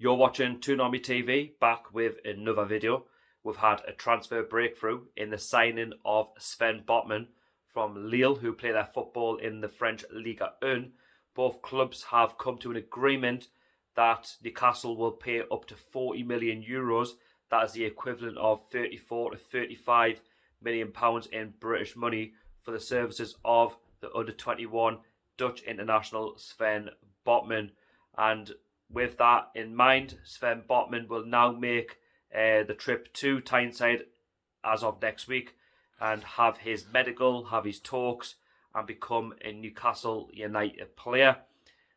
You're watching Toonami TV, back with another video. We've had a transfer breakthrough in the signing of Sven Botman from Lille, who play their football in the French Ligue 1. Both clubs have come to an agreement that Newcastle will pay up to 40 million euros. That is the equivalent of 34 to 35 million pounds in British money for the services of the under-21 Dutch international Sven Botman. And with that in mind, Sven Botman will now make the trip to Tyneside as of next week and have his medical, have his talks, and become a Newcastle United player.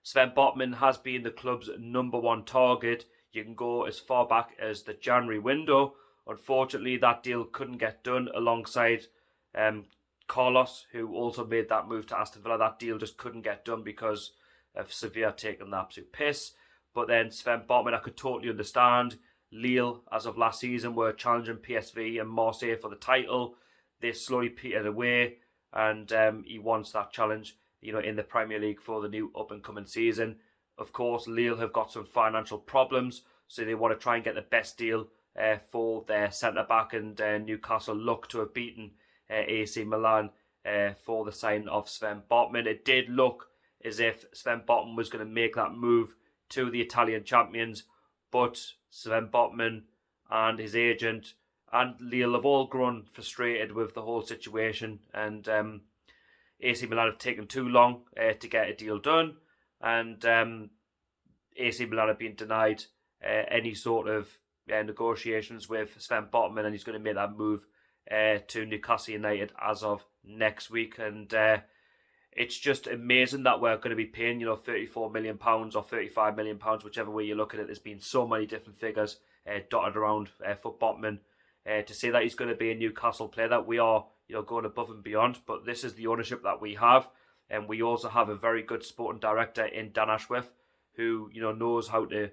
Sven Botman has been the club's #1 target. You can go as far back as the January window. Unfortunately, that deal couldn't get done alongside Carlos, who also made that move to Aston Villa. That deal just couldn't get done because of Sevilla taking the absolute piss. But then Sven Botman, I could totally understand. Lille, as of last season, were challenging PSV and Marseille for the title. They slowly petered away, and he wants that challenge, in the Premier League for the new up-and-coming season. Of course, Lille have got some financial problems, so they want to try and get the best deal for their centre-back, and Newcastle look to have beaten AC Milan for the signing of Sven Botman. It did look as if Sven Botman was going to make that move to the Italian champions, but Sven Botman and his agent and Lille have all grown frustrated with the whole situation, and AC Milan have taken too long to get a deal done, and AC Milan have been denied any sort of negotiations with Sven Botman, and he's going to make that move to Newcastle United as of next week. And it's just amazing that we're going to be paying, £34 million or £35 million, whichever way you look at it. There's been so many different figures dotted around for Botman to say that he's going to be a Newcastle player, that we are, going above and beyond. But this is the ownership that we have, and we also have a very good sporting director in Dan Ashworth, who knows how to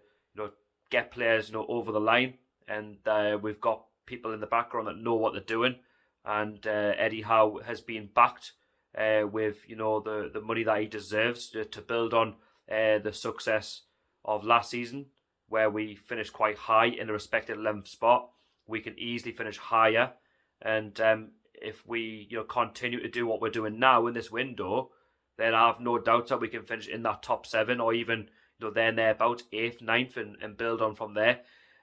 get players over the line, and we've got people in the background that know what they're doing, and Eddie Howe has been backed with the money that he deserves to build on the success of last season, where we finished quite high in the respected 11th spot. We can easily finish higher, and if we continue to do what we're doing now in this window, then I have no doubt that we can finish in that top 7, or even there about 8th, 9th, and build on from there.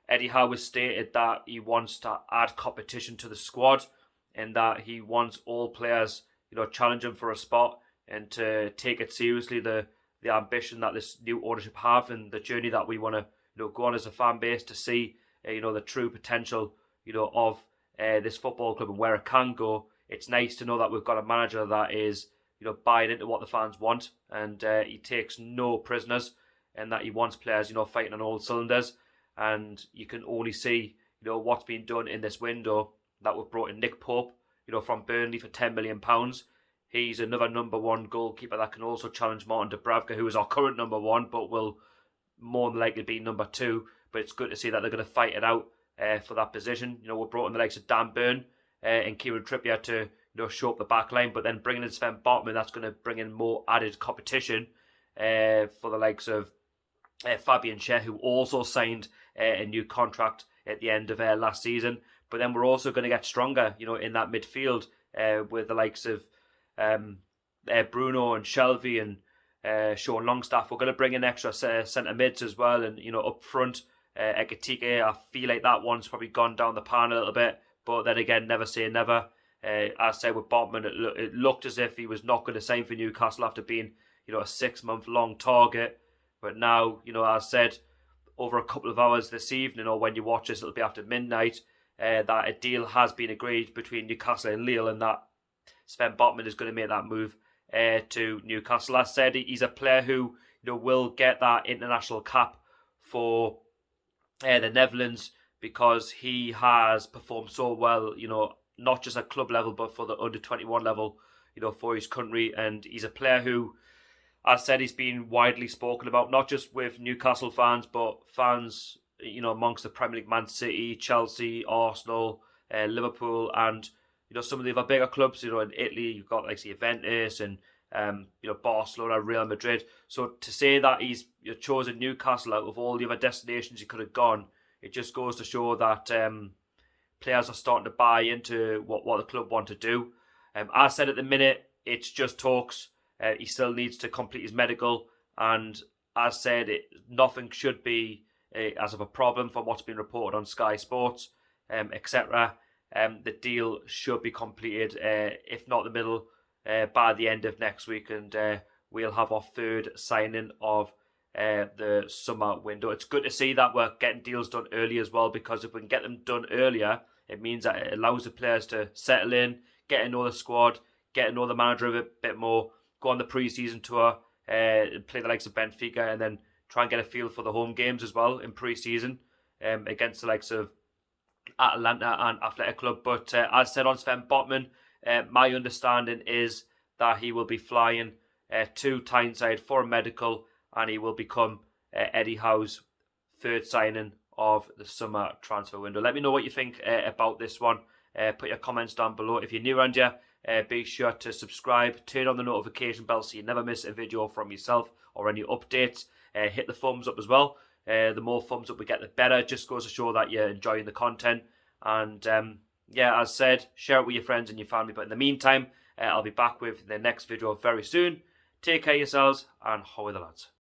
Eddie Howe has stated that he wants to add competition to the squad, and that he wants all players challenging for a spot, and to take it seriously, the ambition that this new ownership have, and the journey that we want to go on as a fan base to see the true potential of this football club and where it can go. It's nice to know that we've got a manager that is buying into what the fans want, and he takes no prisoners, and that he wants players fighting on all cylinders. And you can only see what's been done in this window, that we've brought in Nick Pope from Burnley for £10 million. He's another #1 goalkeeper that can also challenge Martin Dubravka, who is our current #1, but will more than likely be #2. But it's good to see that they're going to fight it out for that position. We've brought in the likes of Dan Burn and Kieran Trippier to show up the back line, but then bringing in Sven Botman, that's going to bring in more added competition for the likes of Fabian Schär, who also signed a new contract at the end of last season. But then we're also going to get stronger, in that midfield with the likes of Bruno and Shelvey and Sean Longstaff. We're going to bring in extra centre mids as well, and up front, Ekitike. I feel like that one's probably gone down the pan a little bit, but then again, never say never. As I said with Botman, it looked as if he was not going to sign for Newcastle after being a 6-month-long target. But now, as I said, over a couple of hours this evening, or when you watch this, it'll be after midnight, that a deal has been agreed between Newcastle and Lille, and that Sven Botman is going to make that move to Newcastle. As I said, he's a player who will get that international cap for the Netherlands, because he has performed so well, not just at club level, but for the under-21 level, for his country. And he's a player who, as I said, he's been widely spoken about, not just with Newcastle fans, but fans, amongst the Premier League, Man City, Chelsea, Arsenal, Liverpool, and some of the other bigger clubs. In Italy, you've got like the Juventus and Barcelona, Real Madrid. So to say that he's chosen Newcastle out of all the other destinations he could have gone, it just goes to show that players are starting to buy into what the club want to do. As I said, at the minute, it's just talks. He still needs to complete his medical, and as said, nothing should be as of a problem from what's been reported on Sky Sports, etc. The deal should be completed, if not the middle, by the end of next week, and we'll have our third signing of the summer window. It's good to see that we're getting deals done early as well, because if we can get them done earlier, it means that it allows the players to settle in, get to know the squad, get to know the manager a bit more, go on the pre-season tour, play the likes of Benfica, and then try and get a feel for the home games as well in pre-season against the likes of Atalanta and Athletic Club. But as said on Sven Botman, my understanding is that he will be flying to Tyneside for a medical, and he will become Eddie Howe's third signing of the summer transfer window. Let me know what you think about this one. Put your comments down below. If you're new around here, be sure to subscribe, turn on the notification bell so you never miss a video from myself or any updates. Hit the thumbs up as well. The more thumbs up we get, the better. It just goes to show that you're enjoying the content. And as said, share it with your friends and your family. But in the meantime, I'll be back with the next video very soon. Take care of yourselves, and how are the lads?